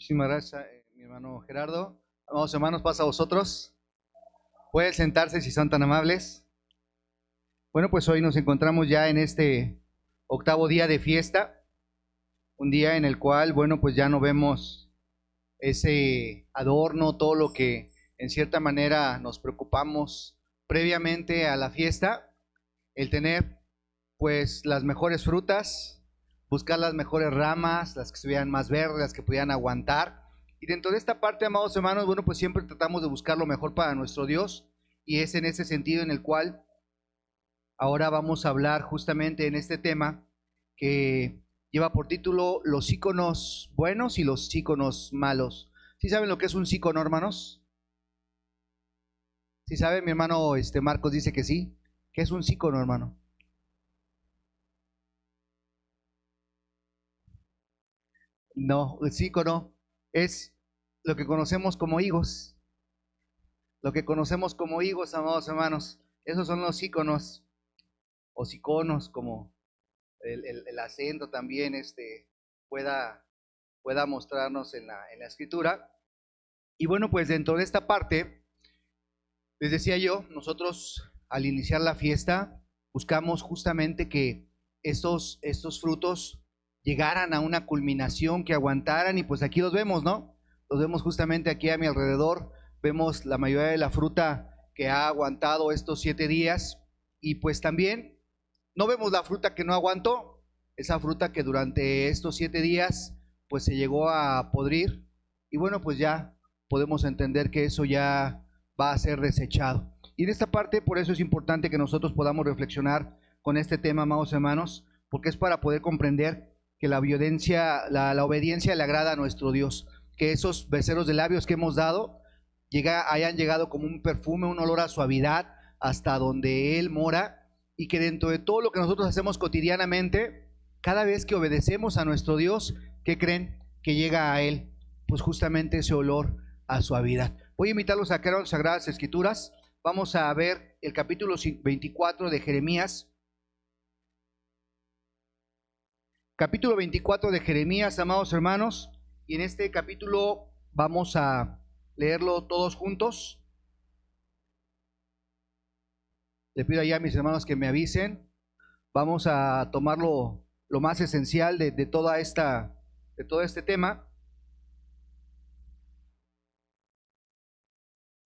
Muchísimas gracias, mi hermano Gerardo. Amados hermanos, pasa a vosotros. Pueden sentarse si son tan amables. Bueno, pues hoy nos encontramos ya en este octavo día de fiesta, un día en el cual, bueno, pues ya no vemos ese adorno, todo lo que en cierta manera nos preocupamos previamente a la fiesta, el tener pues las mejores frutas, buscar las mejores ramas, las que se vean más verdes, las que pudieran aguantar. Y dentro de esta parte, amados hermanos, bueno, pues siempre tratamos de buscar lo mejor para nuestro Dios, y es en ese sentido en el cual ahora vamos a hablar justamente en este tema que lleva por título los íconos buenos y los íconos malos. ¿Sí saben lo que es un ícono, hermanos? ¿Sí saben? Mi hermano Marcos dice que sí. ¿Qué es un ícono, hermano? No, el ícono es lo que conocemos como higos. Lo que conocemos como higos, amados hermanos. Esos son los íconos o iconos, como el acento también pueda, pueda mostrarnos en la escritura. Y bueno, pues dentro de esta parte, les decía yo, nosotros al iniciar la fiesta buscamos justamente que estos frutos llegaran a una culminación, que aguantaran, y pues aquí los vemos, ¿no? Los vemos justamente aquí a mi alrededor, vemos la mayoría de la fruta que ha aguantado estos 7 días, y pues también no vemos la fruta que no aguantó, esa fruta que durante estos 7 días pues se llegó a podrir, y bueno, pues ya podemos entender que eso ya va a ser desechado. Y en esta parte, por eso es importante que nosotros podamos reflexionar con este tema, amados hermanos, porque es para poder comprender que la obediencia le agrada a nuestro Dios, que esos becerros de labios que hemos dado hayan llegado como un perfume, un olor a suavidad hasta donde Él mora, y que dentro de todo lo que nosotros hacemos cotidianamente, cada vez que obedecemos a nuestro Dios, ¿qué creen? Que llega a Él, pues justamente ese olor a suavidad. Voy a invitarlos a que abran las Sagradas Escrituras. Vamos a ver el capítulo 24 de Jeremías. Capítulo 24 de Jeremías, amados hermanos. Y en este capítulo vamos a leerlo todos juntos. Le pido allá a mis hermanos que me avisen. Vamos a tomarlo lo más esencial de todo este tema.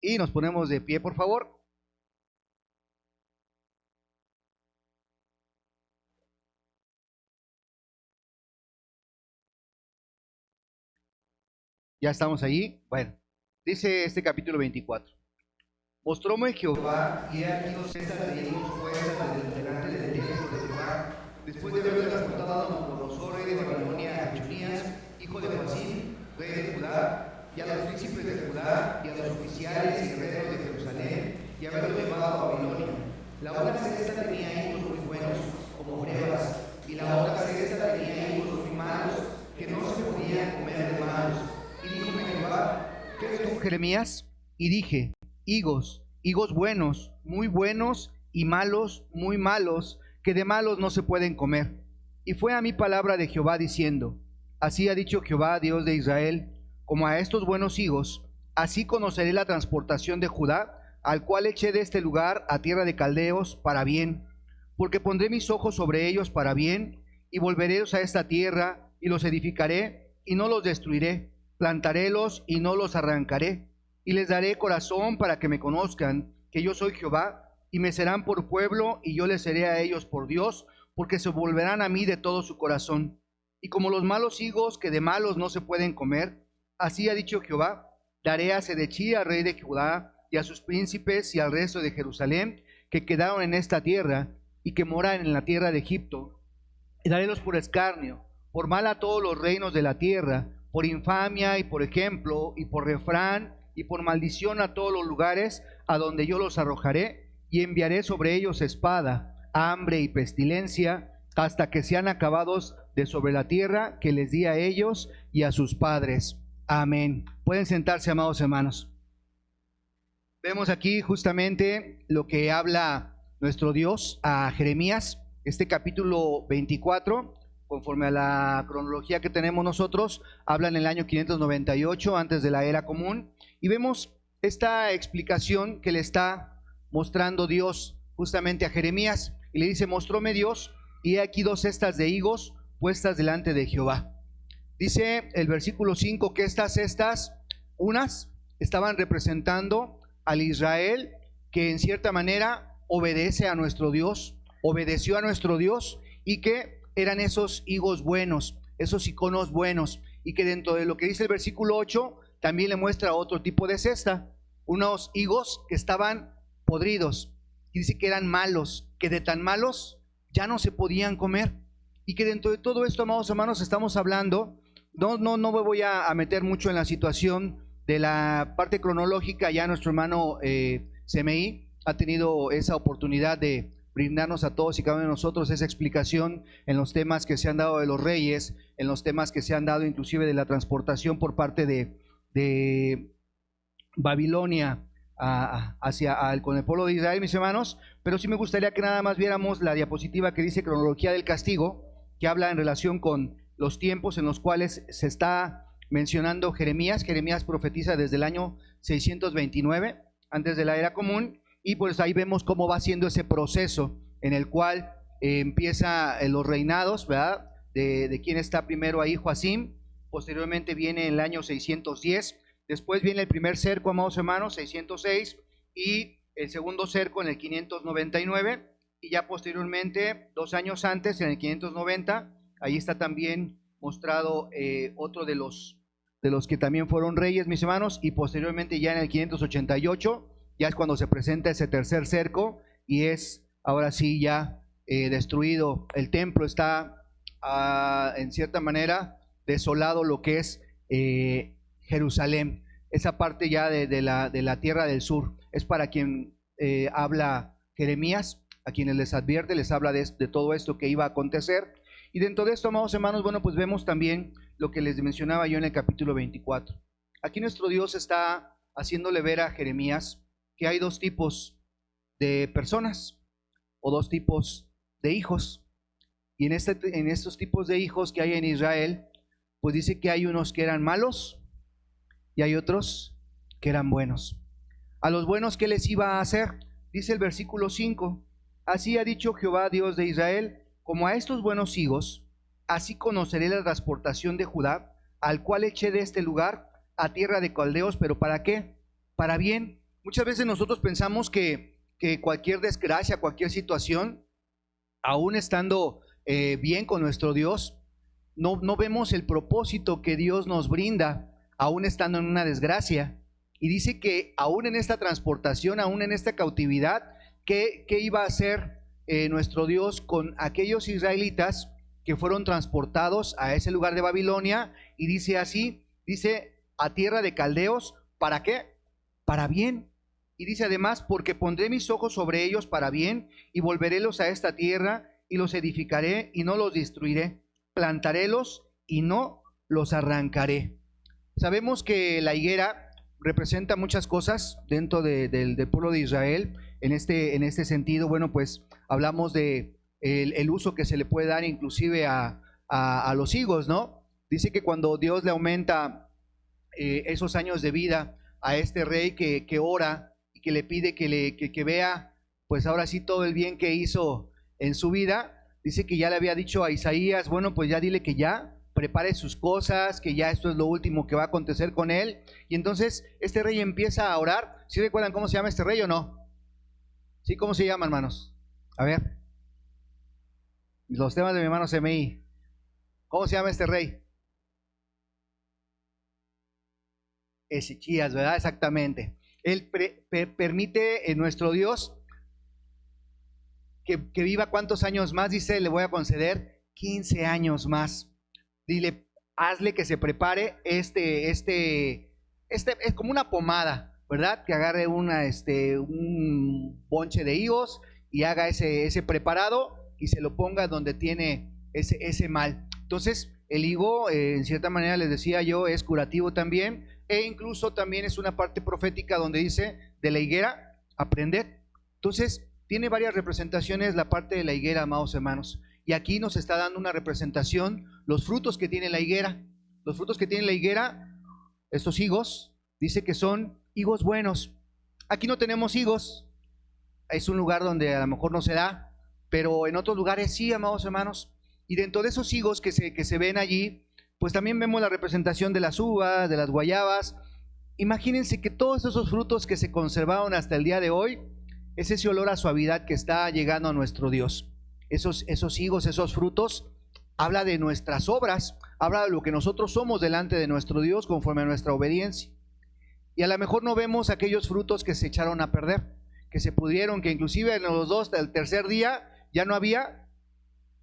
Y nos ponemos de pie, por favor. Ya estamos allí. Bueno, dice este capítulo 24. Mostróme Jehová, y he aquí dos cestas de higos puestas delante del templo de Jehová, después de haber transportado a Nabucodonosor, rey de Babilonia, a Jechonías, hijo de Joacim, rey de Judá, y a los príncipes de Judá, y a los oficiales y guerreros de Jerusalén, y haberlos llevado a Babilonia. La una cesta tenía higos muy buenos, como brevas, y la otra cesta tenía higos muy malos, que no se podían comer de malos. Y díjome Jehová, ¿qué ves tú, Jeremías? Y dije, higos buenos, y malos, muy malos, que de malos no se pueden comer. Y fue a mí palabra de Jehová diciendo, así ha dicho Jehová, Dios de Israel, como a estos buenos higos, así conoceré la transportación de Judá, al cual eché de este lugar a tierra de caldeos para bien, porque pondré mis ojos sobre ellos para bien, y volverélos a esta tierra, y los edificaré, y no los destruiré, plantarélos, y no los arrancaré, y les daré corazón para que me conozcan, que yo soy Jehová, y me serán por pueblo, y yo les seré a ellos por Dios, porque se volverán a mí de todo su corazón. Y como los malos higos que de malos no se pueden comer, así ha dicho Jehová, daré a Sedechía, rey de Judá, y a sus príncipes y al resto de Jerusalén, que quedaron en esta tierra, y que moran en la tierra de Egipto, y darélos por escarnio, por mal a todos los reinos de la tierra, por infamia y por ejemplo, y por refrán, y por maldición a todos los lugares a donde yo los arrojaré, y enviaré sobre ellos espada, hambre y pestilencia, hasta que sean acabados de sobre la tierra que les di a ellos y a sus padres. Amén. Pueden sentarse, amados hermanos. Vemos aquí justamente lo que habla nuestro Dios a Jeremías, este capítulo 24, conforme a la cronología que tenemos nosotros, habla en el año 598 antes de la era común, y vemos esta explicación que le está mostrando Dios justamente a Jeremías, y le dice: mostróme Dios, y he aquí 2 cestas de higos puestas delante de Jehová. Dice el versículo 5 que estas cestas, unas estaban representando al Israel que en cierta manera obedece a nuestro Dios, obedeció a nuestro Dios, y que eran esos higos buenos, esos iconos buenos, y que dentro de lo que dice el versículo 8 también le muestra otro tipo de cesta, unos higos que estaban podridos, y dice que eran malos, que de tan malos ya no se podían comer, y que dentro de todo esto, amados hermanos, estamos hablando, no me voy a meter mucho en la situación de la parte cronológica. Ya nuestro hermano CMI ha tenido esa oportunidad de brindarnos a todos y cada uno de nosotros esa explicación en los temas que se han dado de los reyes, en los temas que se han dado inclusive de la transportación por parte de Babilonia con el pueblo de Israel, mis hermanos. Pero sí me gustaría que nada más viéramos la diapositiva que dice cronología del castigo, que habla en relación con los tiempos en los cuales se está mencionando Jeremías. Jeremías profetiza desde el año 629 antes de la era común, y pues ahí vemos cómo va siendo ese proceso en el cual empieza los reinados, ¿verdad? De quién está primero ahí, Joacim. Posteriormente viene el año 610, después viene el primer cerco, amados hermanos, 606, y el segundo cerco en el 599, y ya posteriormente, 2 años antes, en el 590, ahí está también mostrado otro de los que también fueron reyes, mis hermanos, y posteriormente ya en el 588, ya es cuando se presenta ese tercer cerco, y es ahora sí ya destruido el templo, está en cierta manera desolado lo que es Jerusalén, esa parte ya de la tierra del sur. Es para quien habla Jeremías, a quienes les advierte, les habla de todo esto que iba a acontecer. Y dentro de esto, amados hermanos, bueno, pues vemos también lo que les mencionaba yo en el capítulo 24. Aquí nuestro Dios está haciéndole ver a Jeremías que hay 2 tipos de personas, o 2 tipos de hijos. Y en estos tipos de hijos que hay en Israel, pues dice que hay unos que eran malos y hay otros que eran buenos. A los buenos, ¿qué les iba a hacer? Dice el versículo 5: así ha dicho Jehová, Dios de Israel, como a estos buenos higos, así conoceré la transportación de Judá, al cual eché de este lugar a tierra de caldeos. ¿Pero para qué? Para bien. Muchas veces nosotros pensamos que cualquier desgracia, cualquier situación, aún estando bien con nuestro Dios, no vemos el propósito que Dios nos brinda, aún estando en una desgracia. Y dice que aún en esta transportación, aún en esta cautividad, ¿qué iba a hacer nuestro Dios con aquellos israelitas que fueron transportados a ese lugar de Babilonia? Y dice así, dice a tierra de caldeos, ¿para qué? Para bien. Y dice además: porque pondré mis ojos sobre ellos para bien, y volverélos a esta tierra, y los edificaré y no los destruiré, plantarélos y no los arrancaré. Sabemos que la higuera representa muchas cosas dentro del pueblo de Israel. En este sentido, bueno, pues hablamos de el uso que se le puede dar inclusive a los higos, ¿no? Dice que cuando Dios le aumenta esos años de vida a este rey que ora y que le pide que vea, pues ahora sí, todo el bien que hizo en su vida, dice que ya le había dicho a Isaías: bueno, pues ya dile que ya prepare sus cosas, que ya esto es lo último que va a acontecer con él. Y entonces este rey empieza a orar. ¿Sí recuerdan cómo se llama este rey o no? ¿Sí? ¿Cómo se llama, hermanos? A ver, los temas de mi hermano CMI. ¿Cómo se llama este rey? Ezequías, ¿verdad? Exactamente. Él permite en nuestro Dios que viva ¿cuántos años más? Dice: le voy a conceder 15 años más. Dile, hazle que se prepare es como una pomada, ¿verdad? Que agarre un bonche de higos y haga ese preparado y se lo ponga donde tiene ese mal. Entonces, el higo, en cierta manera, les decía yo, es curativo también, e incluso también es una parte profética donde dice: de la higuera aprended. Entonces, tiene varias representaciones la parte de la higuera, amados hermanos. Y aquí nos está dando una representación, los frutos que tiene la higuera. Los frutos que tiene la higuera, estos higos, dice que son higos buenos. Aquí no tenemos higos, es un lugar donde a lo mejor no se da, pero en otros lugares sí, amados hermanos. Y dentro de esos higos que se ven allí, pues también vemos la representación de las uvas, de las guayabas. Imagínense que todos esos frutos que se conservaron hasta el día de hoy, es ese olor a suavidad que está llegando a nuestro Dios. Esos higos, esos frutos, habla de nuestras obras, habla de lo que nosotros somos delante de nuestro Dios conforme a nuestra obediencia. Y a lo mejor no vemos aquellos frutos que se echaron a perder, que se pudrieron, que inclusive en los dos, el tercer día, ya no había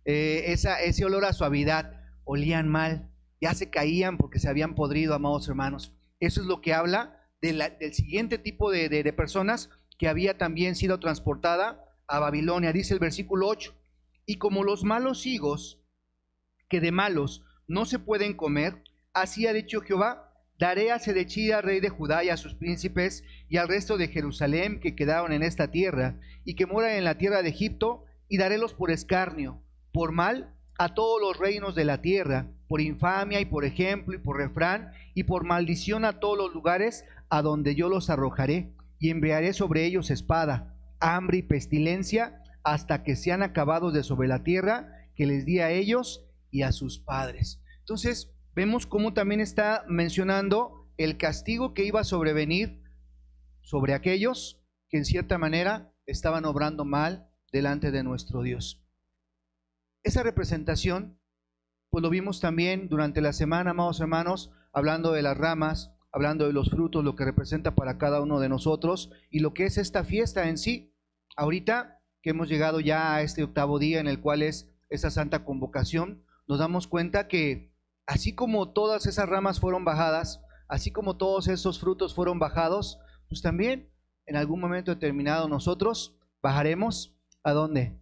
ese olor a suavidad, olían mal, ya se caían porque se habían podrido, amados hermanos. Eso es lo que habla del siguiente tipo de personas que había también sido transportada a Babilonia. Dice el versículo 8, y como los malos higos, que de malos no se pueden comer, así ha dicho Jehová, daré a Sedechía, rey de Judá, y a sus príncipes, y al resto de Jerusalén que quedaron en esta tierra, y que moran en la tierra de Egipto, y darélos por escarnio, por mal, a todos los reinos de la tierra, por infamia, y por ejemplo, y por refrán, y por maldición a todos los lugares a donde yo los arrojaré, y enviaré sobre ellos espada, hambre y pestilencia, hasta que sean acabados de sobre la tierra, que les di a ellos y a sus padres. Entonces, vemos cómo también está mencionando el castigo que iba a sobrevenir sobre aquellos que en cierta manera estaban obrando mal delante de nuestro Dios. Esa representación, pues lo vimos también durante la semana, amados hermanos, hablando de las ramas, hablando de los frutos, lo que representa para cada uno de nosotros y lo que es esta fiesta en sí. Ahorita que hemos llegado ya a este octavo día en el cual es esa santa convocación, nos damos cuenta que así como todas esas ramas fueron bajadas, así como todos esos frutos fueron bajados, pues también en algún momento determinado nosotros bajaremos ¿a dónde?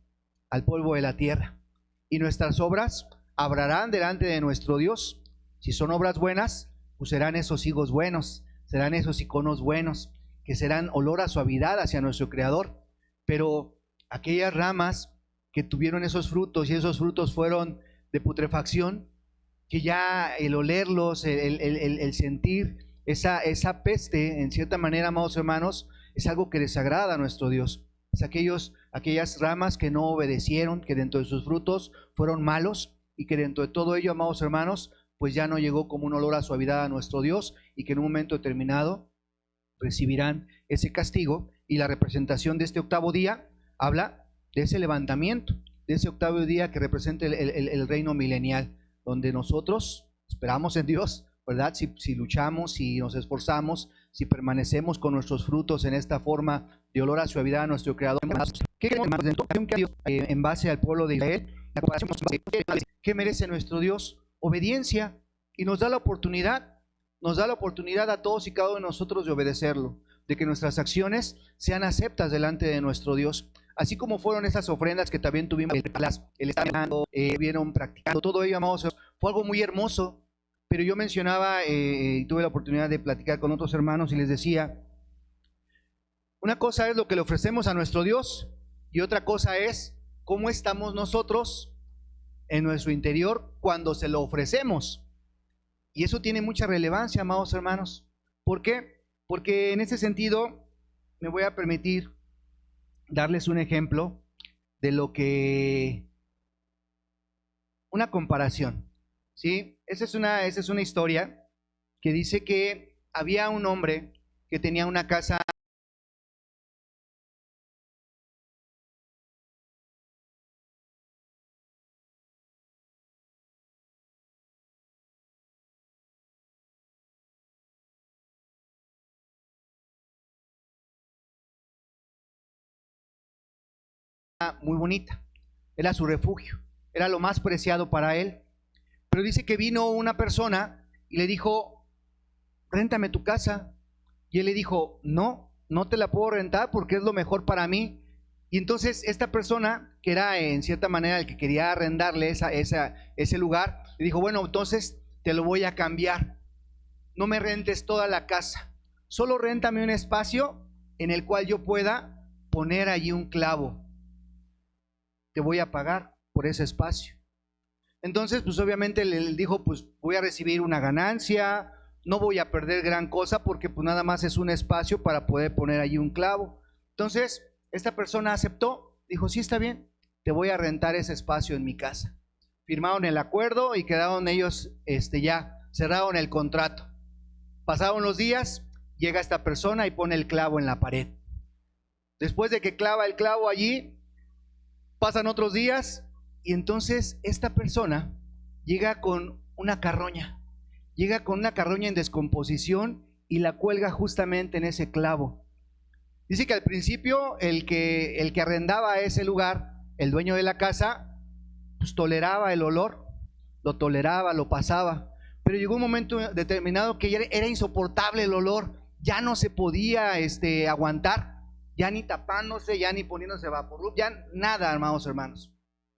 Al polvo de la tierra. Y nuestras obras obrarán delante de nuestro Dios. Si son obras buenas, pues serán esos higos buenos, serán esos iconos buenos, que serán olor a suavidad hacia nuestro Creador. Pero aquellas ramas que tuvieron esos frutos y esos frutos fueron de putrefacción, que ya el olerlos, el sentir esa peste, en cierta manera, amados hermanos, es algo que desagrada a nuestro Dios. Es aquellas ramas que no obedecieron, que dentro de sus frutos fueron malos y que dentro de todo ello, amados hermanos, pues ya no llegó como un olor a suavidad a nuestro Dios y que en un momento determinado recibirán ese castigo. Y la representación de este octavo día habla de ese levantamiento, de ese octavo día que representa el reino milenial, donde nosotros esperamos en Dios, ¿verdad? Si luchamos, si nos esforzamos, si permanecemos con nuestros frutos en esta forma de olor a suavidad a nuestro Creador. ¿Qué en base al pueblo de Israel? ¿Qué merece nuestro Dios? Obediencia. Y nos da la oportunidad a todos y cada uno de nosotros de obedecerlo, de que nuestras acciones sean aceptas delante de nuestro Dios. Así como fueron esas ofrendas que también tuvimos, el estar vieron practicando, todo ello, amados, fue algo muy hermoso. Pero yo mencionaba, y tuve la oportunidad de platicar con otros hermanos y les decía, una cosa es lo que le ofrecemos a nuestro Dios y otra cosa es cómo estamos nosotros en nuestro interior cuando se lo ofrecemos. Y eso tiene mucha relevancia, amados hermanos. ¿Por qué? Porque en ese sentido me voy a permitir darles un ejemplo de lo que, una comparación, ¿sí? Esa es una historia que dice que había un hombre que tenía una casa muy bonita, era su refugio, era lo más preciado para él. Pero dice que vino una persona y le dijo, réntame tu casa. Y él le dijo, no, no te la puedo rentar porque es lo mejor para mí. Y entonces esta persona, que era en cierta manera el que quería arrendarle ese lugar, le dijo, bueno, entonces te lo voy a cambiar. No me rentes toda la casa, solo réntame un espacio en el cual yo pueda poner allí un clavo. Te voy a pagar por ese espacio. Entonces, pues obviamente le dijo, pues voy a recibir una ganancia, no voy a perder gran cosa porque pues nada más es un espacio para poder poner allí un clavo. Entonces, esta persona aceptó, dijo, sí, está bien, te voy a rentar ese espacio en mi casa. Firmaron el acuerdo y quedaron ellos, ya cerraron el contrato. Pasaron los días, llega esta persona y pone el clavo en la pared. Después de que clava el clavo allí, pasan otros días y entonces esta persona llega con una carroña. Llega con una carroña en descomposición y la cuelga justamente en ese clavo. Dice que al principio el que arrendaba ese lugar, el dueño de la casa, pues toleraba el olor, lo toleraba, lo pasaba. Pero llegó un momento determinado que ya era insoportable el olor, ya no se podía aguantar, ya ni tapándose, ya ni poniéndose vaporub, ya nada, hermanos.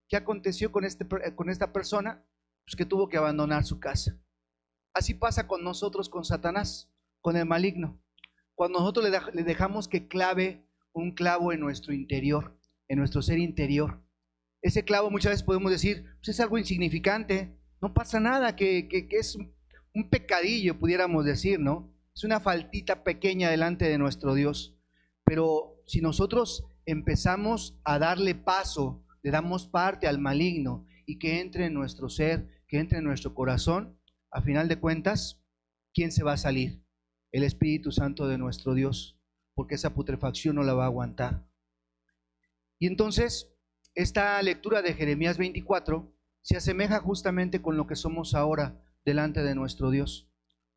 ¿Qué aconteció con esta persona? Pues que tuvo que abandonar su casa. Así pasa con nosotros, con Satanás, con el maligno. Cuando nosotros le dejamos que clave un clavo en nuestro interior, en nuestro ser interior. Ese clavo muchas veces podemos decir, pues es algo insignificante, no pasa nada, que es un pecadillo, pudiéramos decir, ¿no? Es una faltita pequeña delante de nuestro Dios. Pero si nosotros empezamos a darle paso, le damos parte al maligno y que entre en nuestro ser, que entre en nuestro corazón, a final de cuentas, ¿quién se va a salir? El Espíritu Santo de nuestro Dios, porque esa putrefacción no la va a aguantar. Y entonces, esta lectura de Jeremías 24 se asemeja justamente con lo que somos ahora delante de nuestro Dios.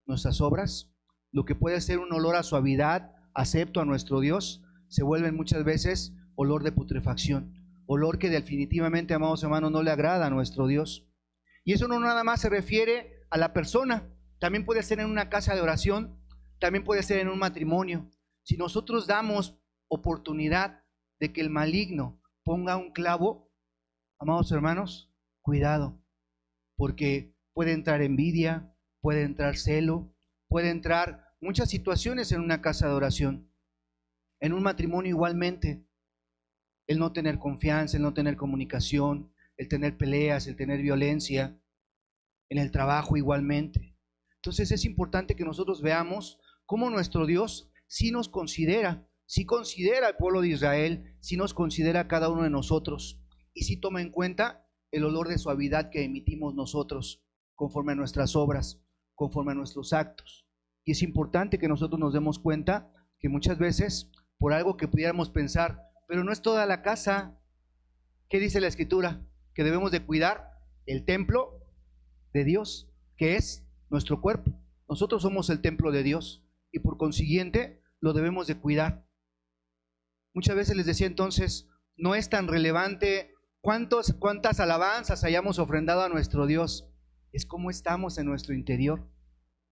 Nuestras obras, lo que puede ser un olor a suavidad, acepto a nuestro Dios, se vuelven muchas veces olor de putrefacción, olor que definitivamente, amados hermanos, no le agrada a nuestro Dios. Y eso no nada más se refiere a la persona, también puede ser en una casa de oración, también puede ser en un matrimonio. Si nosotros damos oportunidad de que el maligno ponga un clavo, amados hermanos, cuidado, porque puede entrar envidia, puede entrar celo, puede entrar muchas situaciones en una casa de oración. En un matrimonio igualmente, el no tener confianza, el no tener comunicación, el tener peleas, el tener violencia, en el trabajo igualmente. Entonces es importante que nosotros veamos cómo nuestro Dios sí nos considera, sí considera al pueblo de Israel, sí nos considera a cada uno de nosotros y sí toma en cuenta el olor de suavidad que emitimos nosotros conforme a nuestras obras, conforme a nuestros actos. Y es importante que nosotros nos demos cuenta que muchas veces, por algo que pudiéramos pensar, pero no es toda la casa. ¿Qué dice la Escritura? Que debemos de cuidar el templo de Dios, que es nuestro cuerpo. Nosotros somos el templo de Dios y por consiguiente lo debemos de cuidar. Muchas veces les decía entonces, no es tan relevante cuántas alabanzas hayamos ofrendado a nuestro Dios, es cómo estamos en nuestro interior.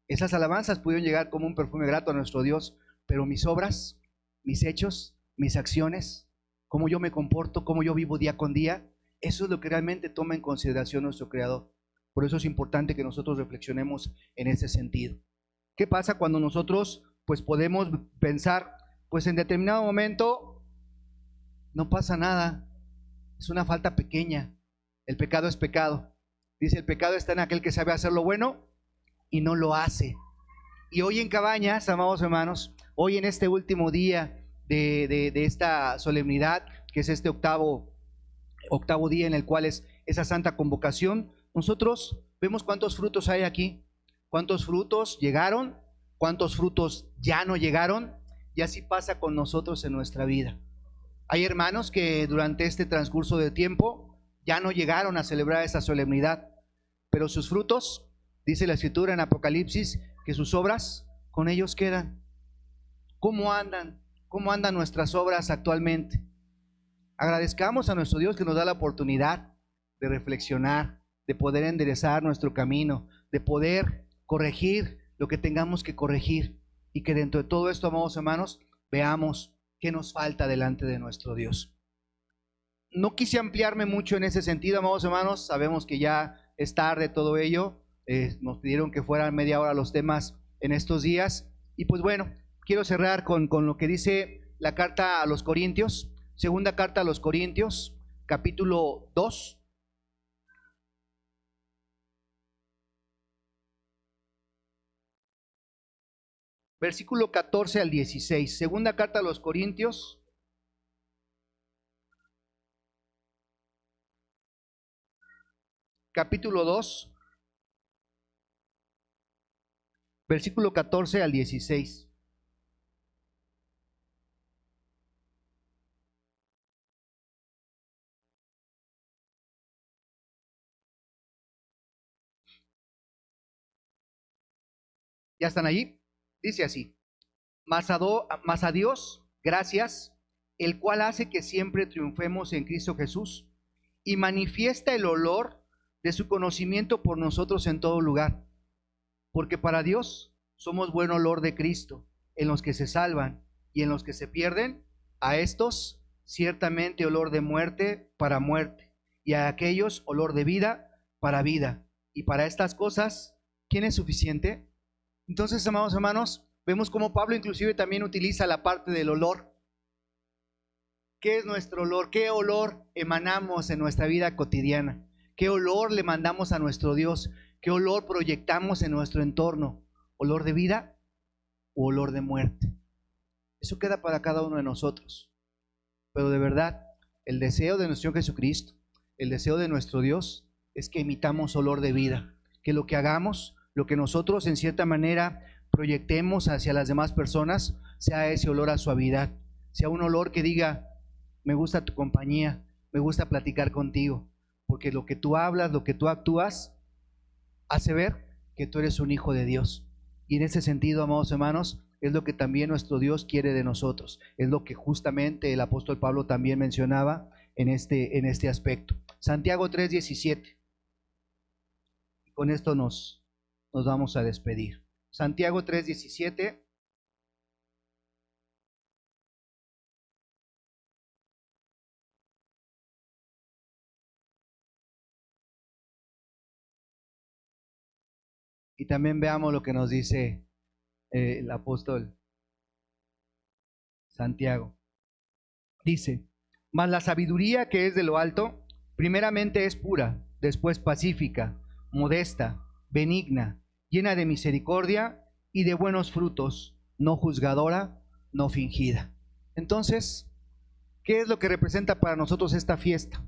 Esas alabanzas pudieron llegar como un perfume grato a nuestro Dios, pero mis obras, mis hechos, mis acciones, cómo yo me comporto, cómo yo vivo día con día, eso es lo que realmente toma en consideración nuestro Creador. Por eso es importante que nosotros reflexionemos en ese sentido. ¿Qué pasa cuando nosotros pues podemos pensar, pues en determinado momento no pasa nada, es una falta pequeña, el pecado es pecado? Dice, el pecado está en aquel que sabe hacer lo bueno y no lo hace. Y hoy en Cabañas, amados hermanos, hoy en este último día de esta solemnidad, que es este octavo día en el cual es esa santa convocación, nosotros vemos cuántos frutos hay aquí, cuántos frutos llegaron, cuántos frutos ya no llegaron, y así pasa con nosotros en nuestra vida. Hay hermanos que durante este transcurso de tiempo ya no llegaron a celebrar esa solemnidad, pero sus frutos, dice la Escritura en Apocalipsis, que sus obras con ellos quedan. ¿Cómo andan? ¿Cómo andan nuestras obras actualmente? Agradezcamos a nuestro Dios que nos da la oportunidad de reflexionar, de poder enderezar nuestro camino, de poder corregir lo que tengamos que corregir, y que dentro de todo esto, amados hermanos, veamos qué nos falta delante de nuestro Dios. No quise ampliarme mucho en ese sentido, amados hermanos, sabemos que ya es tarde todo ello, nos pidieron que fueran media hora los temas en estos días, y pues bueno, quiero cerrar con lo que dice la carta a los Corintios, segunda carta a los Corintios, capítulo 2, versículo 14 al 16. Segunda carta a los Corintios, capítulo 2, versículo 14 al 16. ¿Ya están allí? Dice así: mas a Dios, gracias, el cual hace que siempre triunfemos en Cristo Jesús y manifiesta el olor de su conocimiento por nosotros en todo lugar. Porque para Dios somos buen olor de Cristo en los que se salvan y en los que se pierden. A estos ciertamente olor de muerte para muerte, y a aquellos olor de vida para vida. Y para estas cosas, ¿quién es suficiente? Entonces, amados hermanos, vemos cómo Pablo inclusive también utiliza la parte del olor. ¿Qué es nuestro olor? ¿Qué olor emanamos en nuestra vida cotidiana? ¿Qué olor le mandamos a nuestro Dios? ¿Qué olor proyectamos en nuestro entorno? ¿Olor de vida o olor de muerte? Eso queda para cada uno de nosotros. Pero de verdad, el deseo de nuestro Señor Jesucristo, el deseo de nuestro Dios, es que imitamos olor de vida. Que lo que hagamos, lo que nosotros en cierta manera proyectemos hacia las demás personas, sea ese olor a suavidad, sea un olor que diga: me gusta tu compañía, me gusta platicar contigo, porque lo que tú hablas, lo que tú actúas, hace ver que tú eres un hijo de Dios. Y en ese sentido, amados hermanos, es lo que también nuestro Dios quiere de nosotros. Es lo que justamente el apóstol Pablo también mencionaba en este aspecto. Santiago 3:17. Con esto nos vamos a despedir. Santiago 3:17. Y también veamos lo que nos dice el apóstol Santiago. Dice: mas la sabiduría que es de lo alto, primeramente es pura, después pacífica, modesta, benigna, llena de misericordia y de buenos frutos, no juzgadora, no fingida. Entonces, ¿qué es lo que representa para nosotros esta fiesta?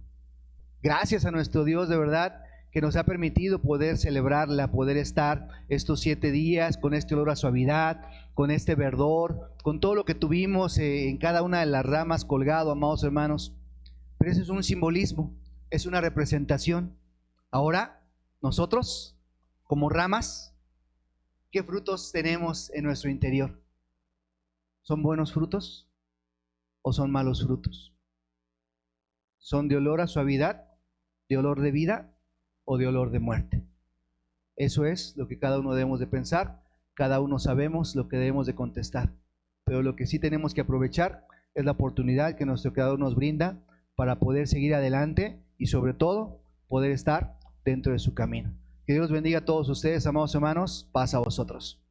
Gracias a nuestro Dios, de verdad, que nos ha permitido poder celebrarla, poder estar estos 7 días con este olor a suavidad, con este verdor, con todo lo que tuvimos en cada una de las ramas colgado, amados hermanos. Pero eso es un simbolismo, es una representación. Ahora, nosotros, como ramas, ¿qué frutos tenemos en nuestro interior? ¿Son buenos frutos o son malos frutos? ¿Son de olor a suavidad, de olor de vida o de olor de muerte? Eso es lo que cada uno debemos de pensar. Cada uno sabemos lo que debemos de contestar, pero lo que sí tenemos que aprovechar es la oportunidad que nuestro Creador nos brinda para poder seguir adelante y sobre todo poder estar dentro de su camino. Que Dios bendiga a todos ustedes, amados hermanos. Paz a vosotros.